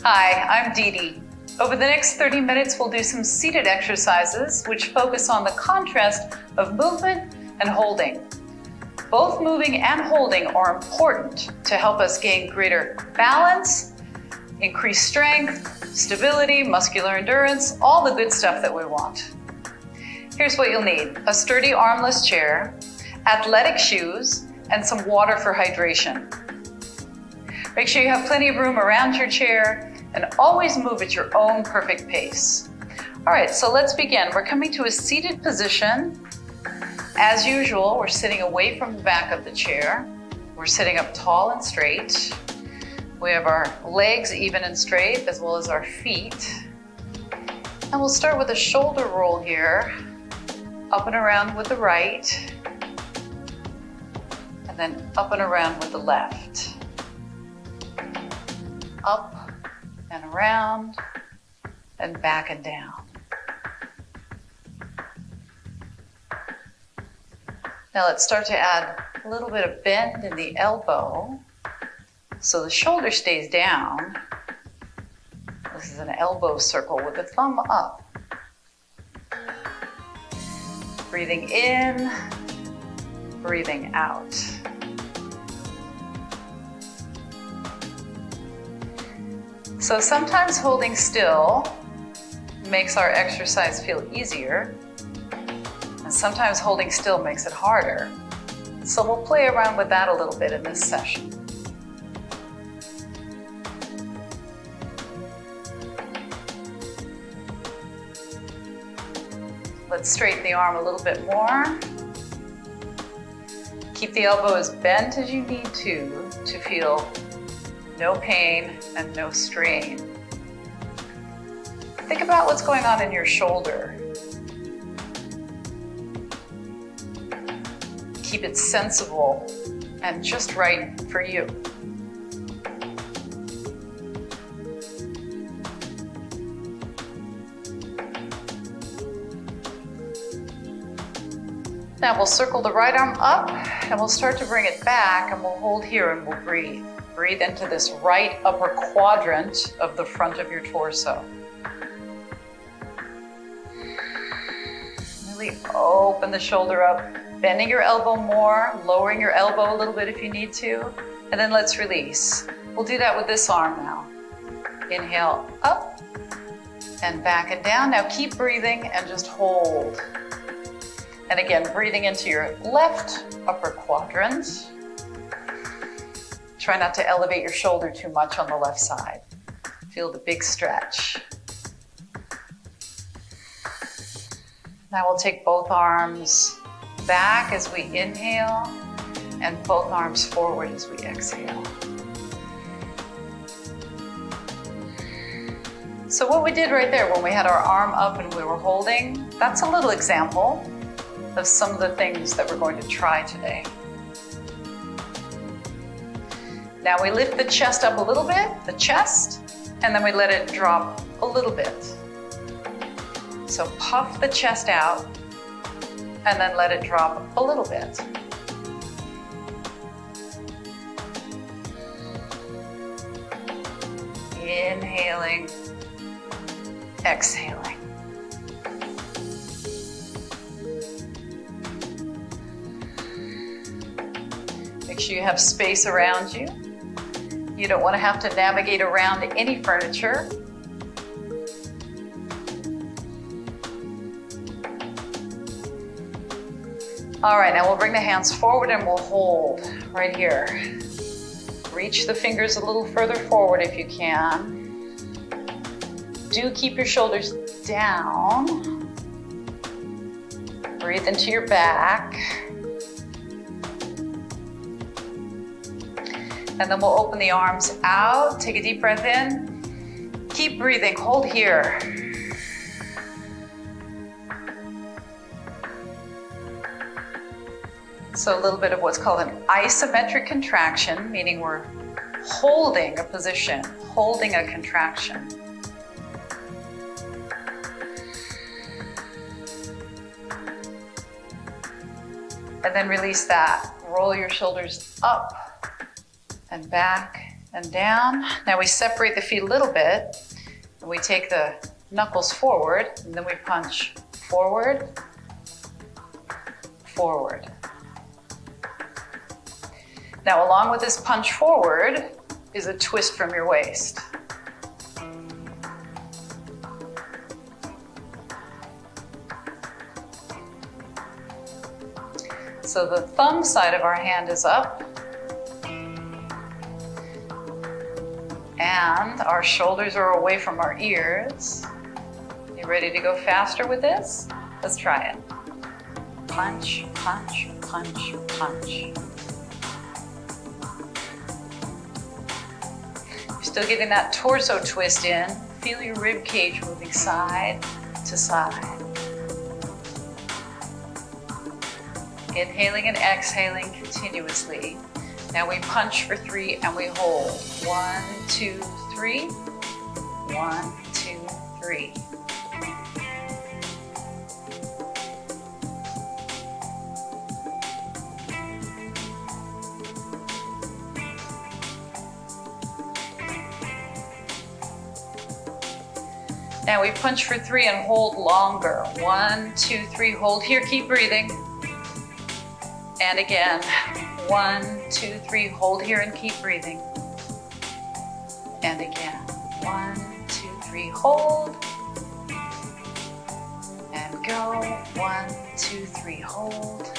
Hi, I'm DeDe. Over the next 30 minutes, we'll do some seated exercises which focus on the contrast of movement and holding. Both moving and holding are important to help us gain greater balance, increase strength, stability, muscular endurance, all the good stuff that we want. Here's what you'll need: a sturdy armless chair, athletic shoes, and some water for hydration. Make sure you have plenty of room around your chair and always move at your own perfect pace. All right, so let's begin. We're coming to a seated position. As usual, we're sitting away from the back of the chair. We're sitting up tall and straight. We have our legs even and straight, as well as our feet. And we'll start with a shoulder roll here, up and around with the right, and then up and around with the left. Up and around, and back and down. Now let's start to add a little bit of bend in the elbow so the shoulder stays down. This is an elbow circle with the thumb up. Breathing in, breathing out. So sometimes holding still makes our exercise feel easier, and sometimes holding still makes it harder. So we'll play around with that a little bit in this session. Let's straighten the arm a little bit more. Keep the elbow as bent as you need to feel no pain and no strain. Think about what's going on in your shoulder. Keep it sensible and just right for you. Now we'll circle the right arm up and we'll start to bring it back, and we'll hold here and we'll breathe. Breathe into this right upper quadrant of the front of your torso. Really open the shoulder up, bending your elbow more, lowering your elbow a little bit if you need to, and then let's release. We'll do that with this arm now. Inhale up and back and down. Now keep breathing and just hold. And again, breathing into your left upper quadrant. Try not to elevate your shoulder too much on the left side. Feel the big stretch. Now we'll take both arms back as we inhale and both arms forward as we exhale. So what we did right there when we had our arm up and we were holding, that's a little example of some of the things that we're going to try today. Now we lift the chest up a little bit, the chest, and then we let it drop a little bit. So puff the chest out and then let it drop a little bit. Inhaling, exhaling. Make sure you have space around you. You don't want to have to navigate around any furniture. All right, now we'll bring the hands forward and we'll hold right here. Reach the fingers a little further forward if you can. Do keep your shoulders down. Breathe into your back. And then we'll open the arms out. Take a deep breath in. Keep breathing. Hold here. So a little bit of what's called an isometric contraction, meaning we're holding a position, holding a contraction. And then release that. Roll your shoulders up and back and down. Now we separate the feet a little bit, and we take the knuckles forward, and then we punch forward, forward. Now, along with this punch forward is a twist from your waist. So the thumb side of our hand is up, and our shoulders are away from our ears. You ready to go faster with this? Let's try it. Punch, punch, punch, punch. You're still getting that torso twist in. Feel your rib cage moving side to side. Inhaling and exhaling continuously. Now we punch for 3 and we hold. 1, 2, 3. 1, 2, 3. Now we punch for 3 and hold longer. 1, 2, 3, hold here, keep breathing. And again, 1, 2, 3, hold here and keep breathing. And again, 1, 2, 3, hold. And go, 1, 2, 3, hold.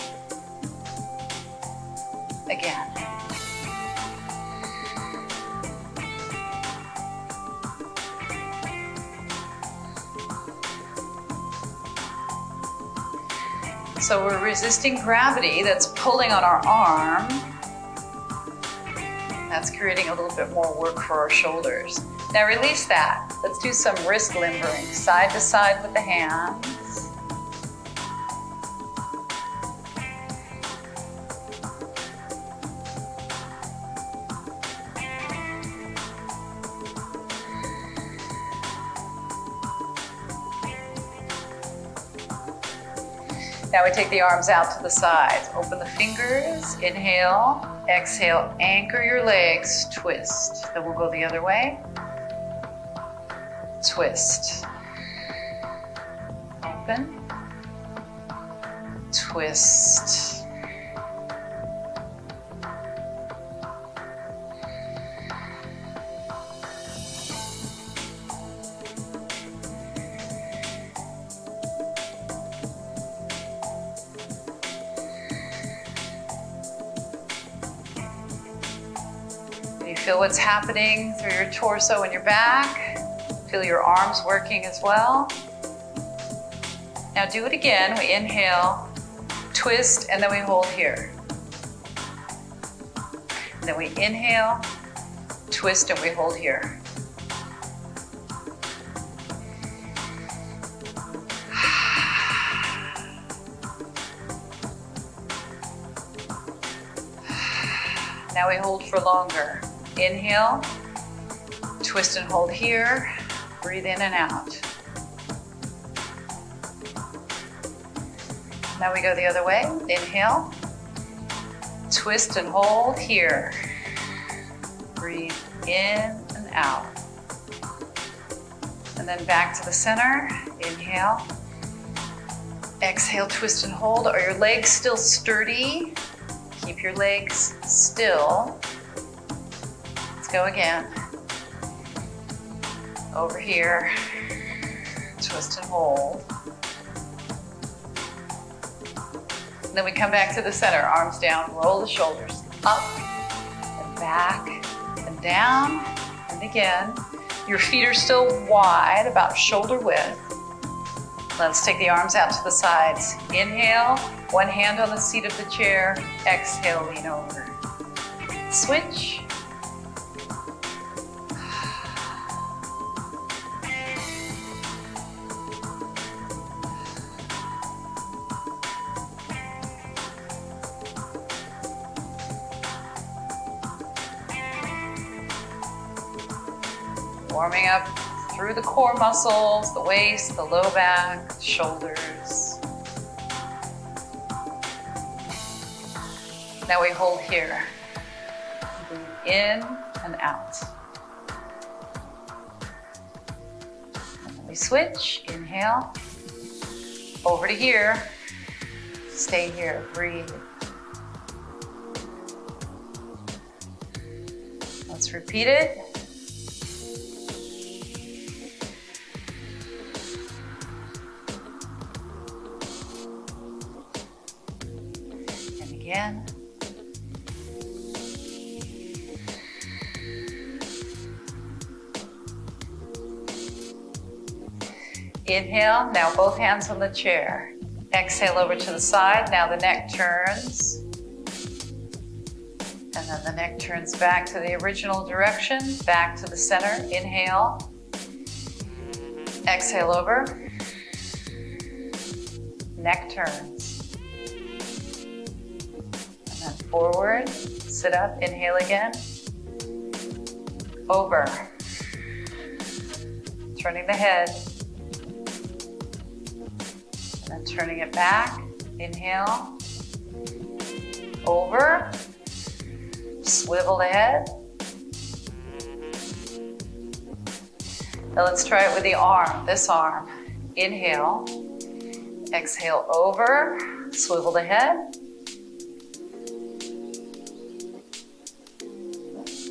Again. So we're resisting gravity that's pulling on our arm. That's creating a little bit more work for our shoulders. Now release that. Let's do some wrist limbering, side to side with the hands. Now we take the arms out to the sides. Open the fingers, inhale, exhale, anchor your legs, twist. Then we'll go the other way. Twist. Open. Twist. Feel what's happening through your torso and your back. Feel your arms working as well. Now do it again. We inhale, twist, and then we hold here. And then we inhale, twist, and we hold here. Now we hold for longer. Inhale, twist and hold here, breathe in and out. Now we go the other way. Inhale, twist and hold here. Breathe in and out. And then back to the center. Inhale, exhale, twist and hold. Are your legs still sturdy? Keep your legs still. Go again. Over here, twist and hold. And then we come back to the center, arms down, roll the shoulders up and back and down and again. Your feet are still wide, about shoulder width. Let's take the arms out to the sides. Inhale, one hand on the seat of the chair. Exhale, lean over. Switch. Warming up through the core muscles, the waist, the low back, the shoulders. Now we hold here. Breathe in and out. And then we switch, inhale, over to here, stay here, breathe. Let's repeat it. And again. Inhale, now both hands on the chair. Exhale over to the side, now the neck turns. And then the neck turns back to the original direction, back to the center. Inhale. Exhale over. Neck turns. And then forward, sit up, inhale again. Over. Turning the head. And then turning it back. Inhale. Over. Swivel the head. Now let's try it with the arm, this arm. Inhale, exhale over, swivel the head.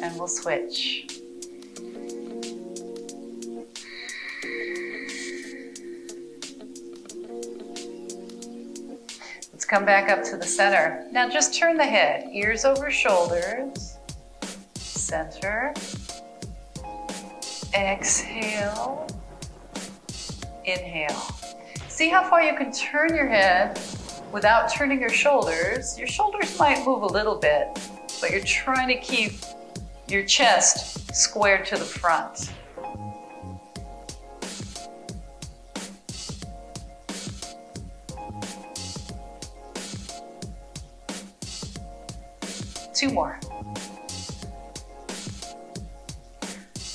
And we'll switch. Come back up to the center. Now just turn the head, ears over shoulders, center, exhale, inhale. See how far you can turn your head without turning your shoulders. Your shoulders might move a little bit, but you're trying to keep your chest squared to the front. Two more.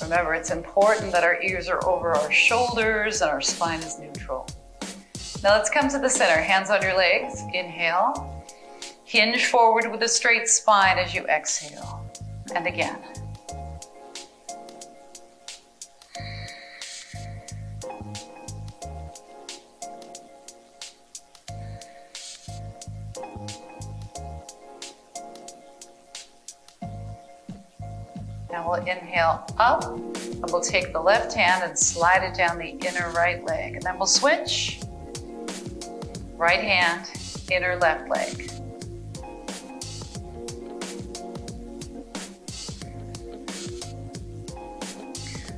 Remember, it's important that our ears are over our shoulders and our spine is neutral. Now let's come to the center. Hands on your legs. Inhale. Hinge forward with a straight spine as you exhale. And again. Now we'll inhale up, and we'll take the left hand and slide it down the inner right leg. And then we'll switch. Right hand, inner left leg.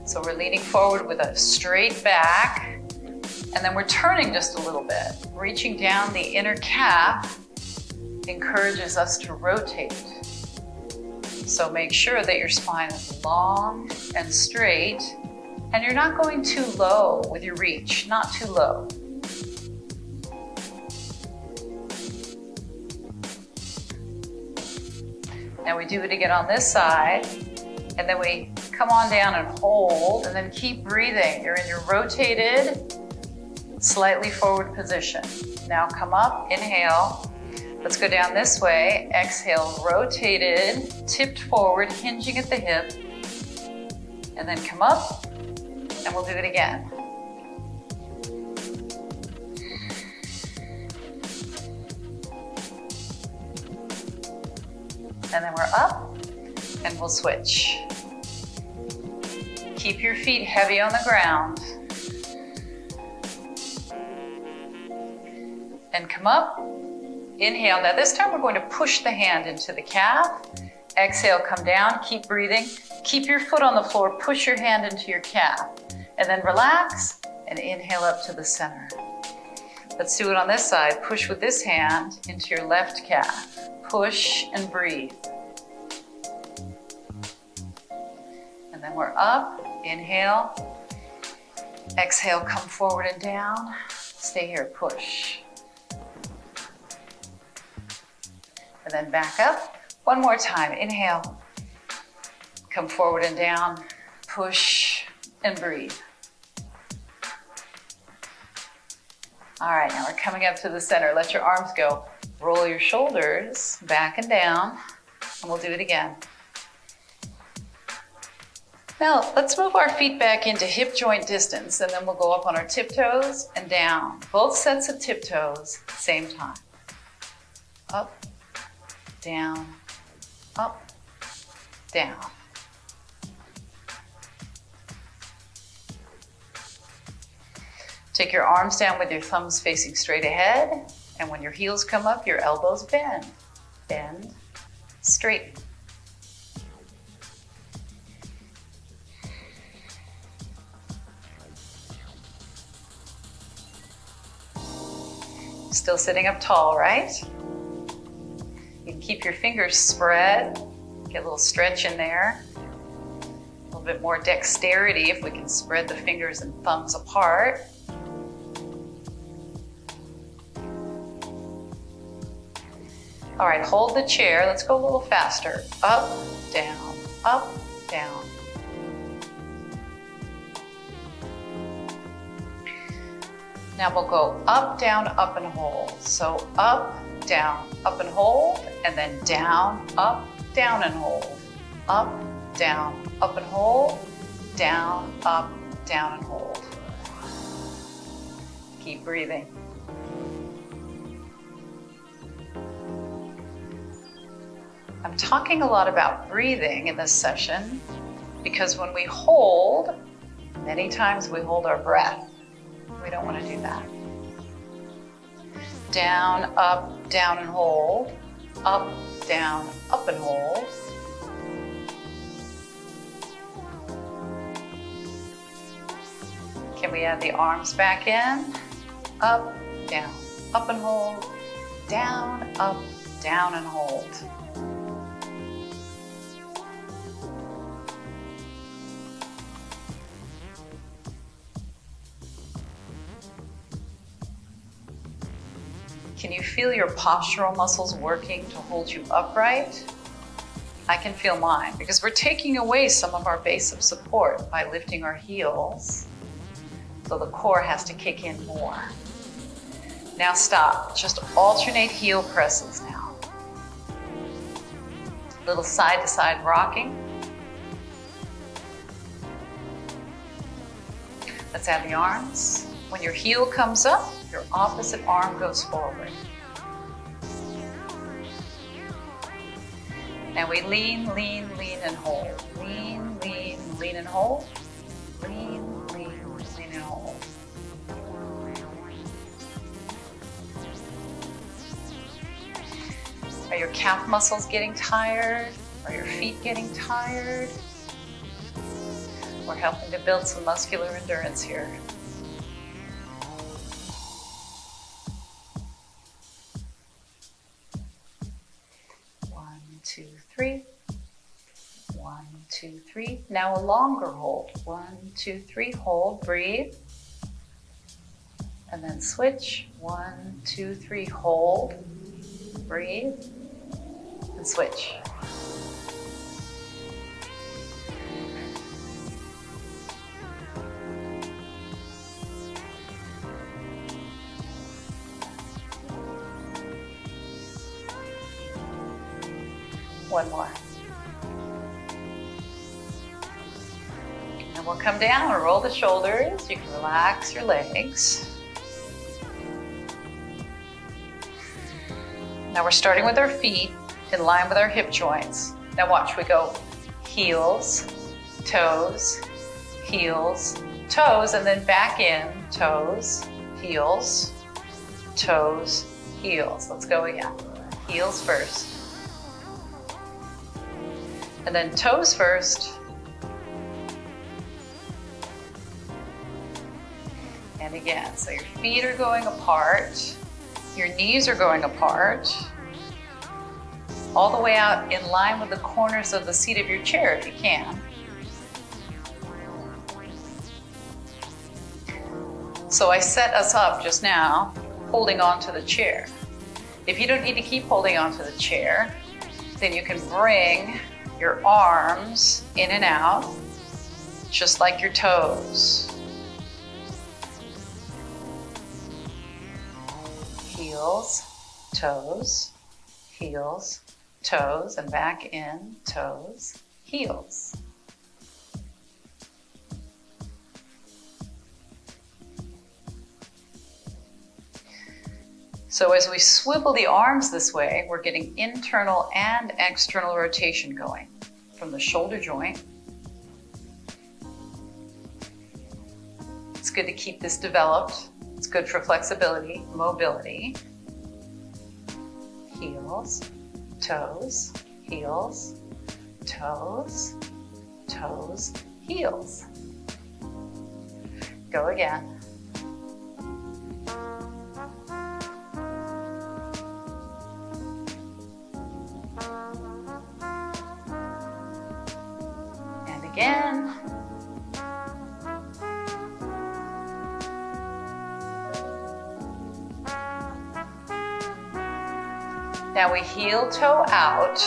So we're leaning forward with a straight back, and then we're turning just a little bit. Reaching down the inner calf encourages us to rotate. So make sure that your spine is long and straight, and you're not going too low with your reach, not too low. Now we do it again on this side, and then we come on down and hold, and then keep breathing. You're in your rotated, slightly forward position. Now come up, inhale. Let's go down this way. Exhale, rotated, tipped forward, hinging at the hip. And then come up, and we'll do it again. And then we're up, and we'll switch. Keep your feet heavy on the ground. And come up. Inhale. Now this time we're going to push the hand into the calf. Exhale, come down, keep breathing. Keep your foot on the floor, push your hand into your calf. And then relax and inhale up to the center. Let's do it on this side. Push with this hand into your left calf. Push and breathe. And then we're up, inhale. Exhale, come forward and down. Stay here, push. And then back up. One more time. Inhale. Come forward and down. Push and breathe. All right, now we're coming up to the center. Let your arms go. Roll your shoulders back and down. And we'll do it again. Now, let's move our feet back into hip joint distance, and then we'll go up on our tiptoes and down. Both sets of tiptoes, same time. Up, down, up, down. Take your arms down with your thumbs facing straight ahead, and when your heels come up, your elbows bend. Bend, straighten. Still sitting up tall, right? You can keep your fingers spread, get a little stretch in there. A little bit more dexterity if we can spread the fingers and thumbs apart. All right, hold the chair. Let's go a little faster. Up, down, up, down. Now we'll go up, down, up, and hold. So up, down, up, and hold, and then down, and hold. Up, down, up, and hold, down, and hold. Keep breathing. I'm talking a lot about breathing in this session because when we hold, many times we hold our breath. We don't want to do that. Down, and hold. Up, down, up, and hold. Can we add the arms back in? Up, and hold. Down, and hold. Can you feel your postural muscles working to hold you upright? I can feel mine because we're taking away some of our base of support by lifting our heels. So the core has to kick in more. Now stop, just alternate heel presses now. Little side to side rocking. Let's add the arms. When your heel comes up, your opposite arm goes forward. And we lean, and hold. Lean, and hold. Lean, and hold. Are your calf muscles getting tired? Are your feet getting tired? We're helping to build some muscular endurance here. Two, three. 1, 2, 3. Now a longer hold. 1, 2, 3. Hold, breathe. And then switch. 1, 2, 3. Hold, breathe, and switch. One more. And we'll come down and roll the shoulders. You can relax your legs. Now we're starting with our feet in line with our hip joints. Now watch, we go heels, toes, heels, toes, and then back in, toes, heels, toes, heels. Let's go again. Heels first. And then toes first. And again, so your feet are going apart, your knees are going apart, all the way out in line with the corners of the seat of your chair if you can. So I set us up just now, holding on to the chair. If you don't need to keep holding on to the chair, then you can bring your arms in and out, just like your toes. Heels, toes, heels, toes, and back in, toes, heels. So as we swivel the arms this way, we're getting internal and external rotation going from the shoulder joint. It's good to keep this developed. It's good for flexibility, mobility. Heels, toes, heels, toes, toes, heels. Go again. And again. Now we heel toe out.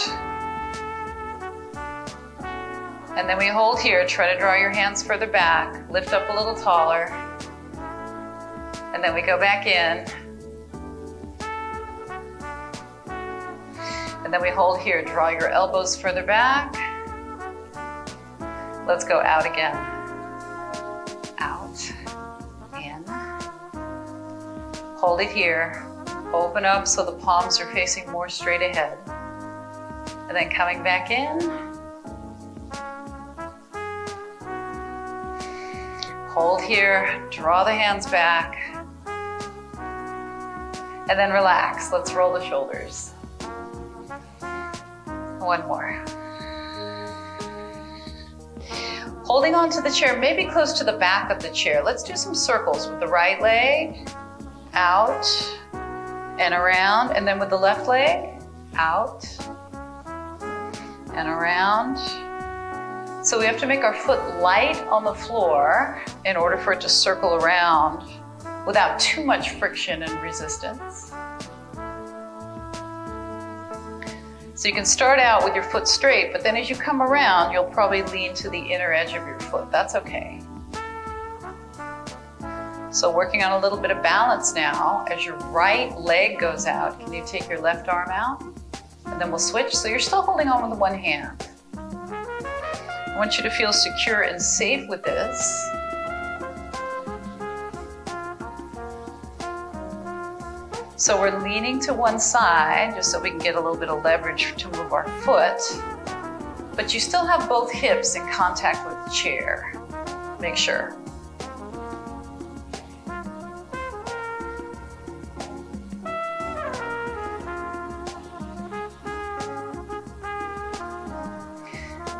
And then we hold here. Try to draw your hands further back. Lift up a little taller. And then we go back in. And then we hold here. Draw your elbows further back. Let's go out again. Out. In. Hold it here. Open up so the palms are facing more straight ahead. And then coming back in. Hold here, draw the hands back. And then relax. Let's roll the shoulders. One more. Holding on to the chair, maybe close to the back of the chair. Let's do some circles with the right leg. Out. And around, and then with the left leg, out and around. So we have to make our foot light on the floor in order for it to circle around without too much friction and resistance. So you can start out with your foot straight, but then as you come around, you'll probably lean to the inner edge of your foot. That's okay. So working on a little bit of balance now. As your right leg goes out, can you take your left arm out? And then we'll switch. So you're still holding on with one hand. I want you to feel secure and safe with this. So we're leaning to one side just so we can get a little bit of leverage to move our foot. But you still have both hips in contact with the chair. Make sure.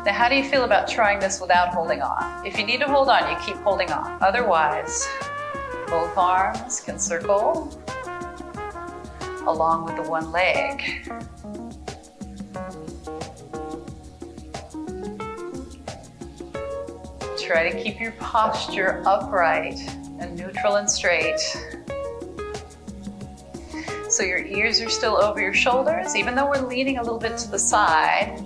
Now, how do you feel about trying this without holding on? If you need to hold on, you keep holding on. Otherwise, both arms can circle along with the one leg. Try to keep your posture upright and neutral and straight. So your ears are still over your shoulders, even though we're leaning a little bit to the side.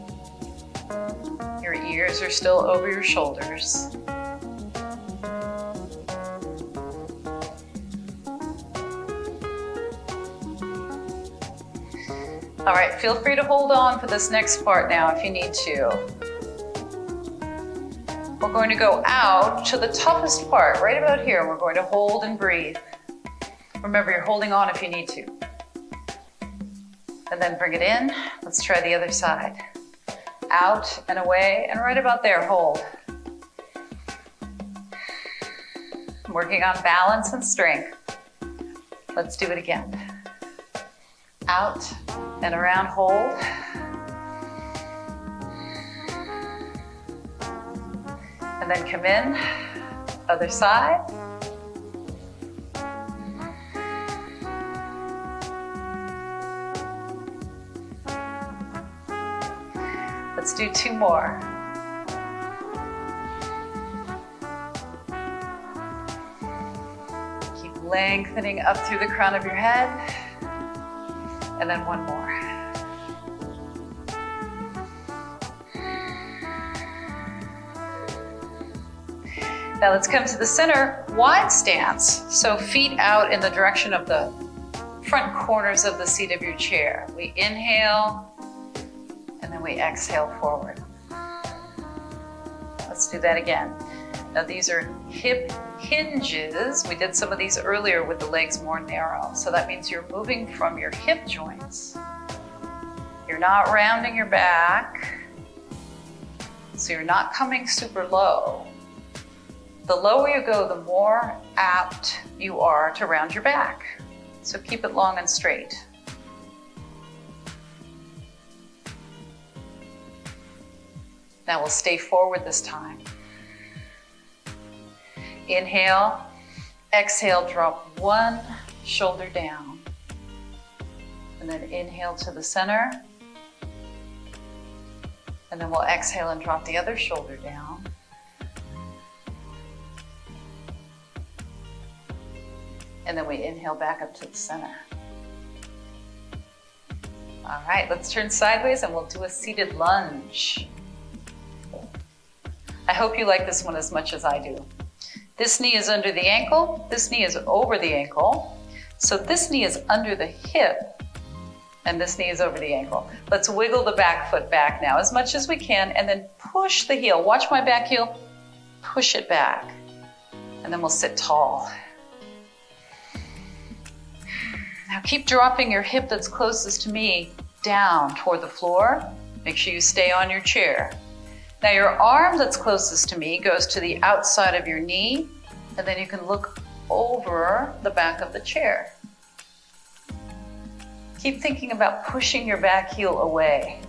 Your ears are still over your shoulders. All right, feel free to hold on for this next part now if you need to. We're going to go out to the toughest part, right about here, and we're going to hold and breathe. Remember, you're holding on if you need to. And then bring it in. Let's try the other side. Out and away, and right about there, hold. Working on balance and strength. Let's do it again. Out and around, hold. And then come in, other side. Let's do two more. Keep lengthening up through the crown of your head. And then one more. Now let's come to the center, wide stance. So feet out in the direction of the front corners of the seat of your chair. We inhale, and then we exhale forward. Let's do that again. Now these are hip hinges. We did some of these earlier with the legs more narrow. So that means you're moving from your hip joints. You're not rounding your back. So you're not coming super low. The lower you go, the more apt you are to round your back. So keep it long and straight. Now we'll stay forward this time. Inhale, exhale, drop one shoulder down. And then inhale to the center. And then we'll exhale and drop the other shoulder down. And then we inhale back up to the center. All right, let's turn sideways and we'll do a seated lunge. I hope you like this one as much as I do. This knee is under the ankle, this knee is over the ankle. So this knee is under the hip, and this knee is over the ankle. Let's wiggle the back foot back now as much as we can, and then push the heel. Watch my back heel, push it back. And then we'll sit tall. Now keep dropping your hip that's closest to me down toward the floor. Make sure you stay on your chair. Now your arm that's closest to me goes to the outside of your knee, and then you can look over the back of the chair. Keep thinking about pushing your back heel away.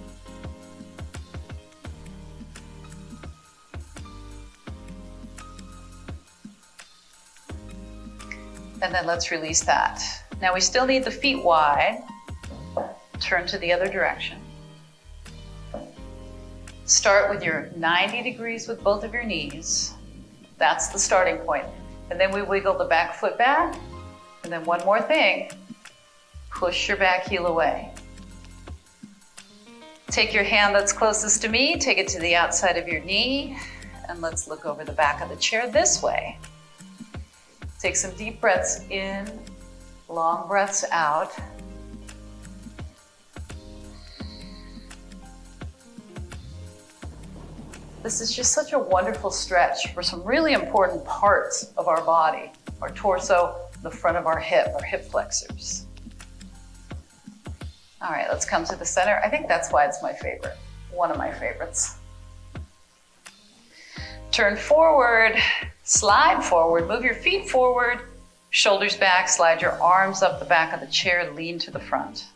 And then let's release that. Now we still need the feet wide. Turn to the other direction. Start with your 90 degrees with both of your knees. That's the starting point. And then we wiggle the back foot back. And then one more thing, push your back heel away. Take your hand that's closest to me, take it to the outside of your knee, and let's look over the back of the chair this way. Take some deep breaths in, long breaths out. This is just such a wonderful stretch for some really important parts of our body, our torso, the front of our hip flexors. All right, let's come to the center. I think that's why it's my favorite, one of my favorites. Turn forward, slide forward, move your feet forward, shoulders back, slide your arms up the back of the chair, lean to the front.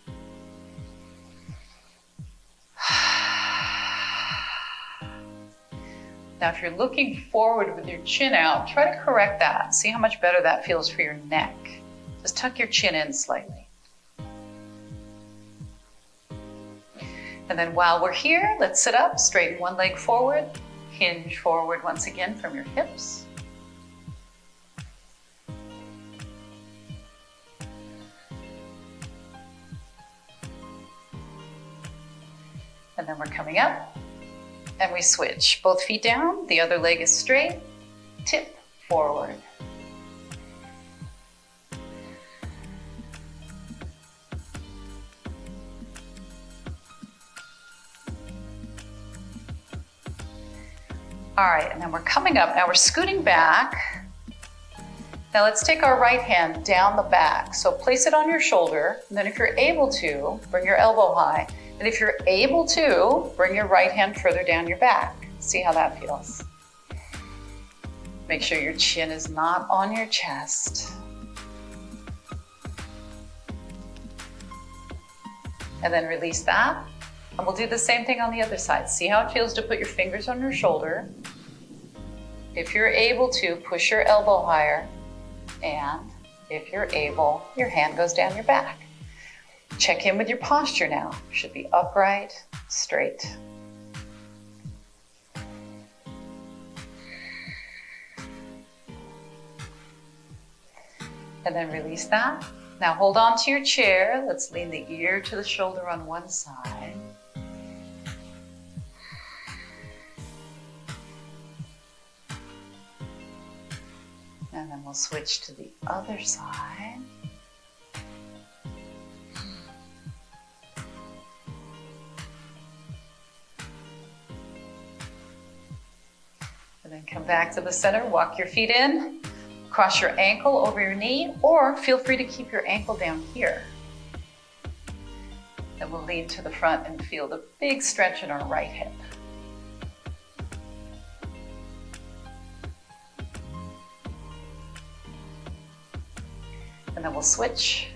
Now, if you're looking forward with your chin out, try to correct that. See how much better that feels for your neck. Just tuck your chin in slightly. And then while we're here, let's sit up, straighten one leg forward, hinge forward once again from your hips. And then we're coming up. And we switch. Both feet down, the other leg is straight, tip forward. All right, and then we're coming up. Now we're scooting back. Now let's take our right hand down the back. So place it on your shoulder, and then if you're able to, bring your elbow high. And if you're able to, bring your right hand further down your back. See how that feels. Make sure your chin is not on your chest. And then release that. And we'll do the same thing on the other side. See how it feels to put your fingers on your shoulder. If you're able to, push your elbow higher. And if you're able, your hand goes down your back. Check in with your posture now. Should be upright, straight. And then release that. Now hold on to your chair. Let's lean the ear to the shoulder on one side. And then we'll switch to the other side. And then come back to the center, walk your feet in, cross your ankle over your knee, or feel free to keep your ankle down here. Then we'll lean to the front and feel the big stretch in our right hip. And then we'll switch.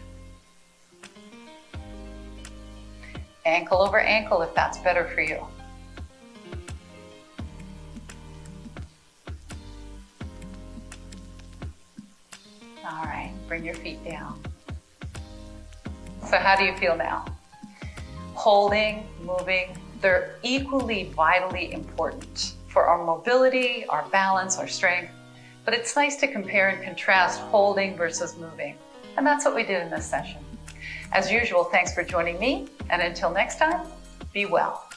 Ankle over ankle if that's better for you. All right, bring your feet down. So how do you feel now? Holding, moving, they're equally vitally important for our mobility, our balance, our strength. But it's nice to compare and contrast holding versus moving. And that's what we did in this session. As usual, thanks for joining me. And until next time, be well.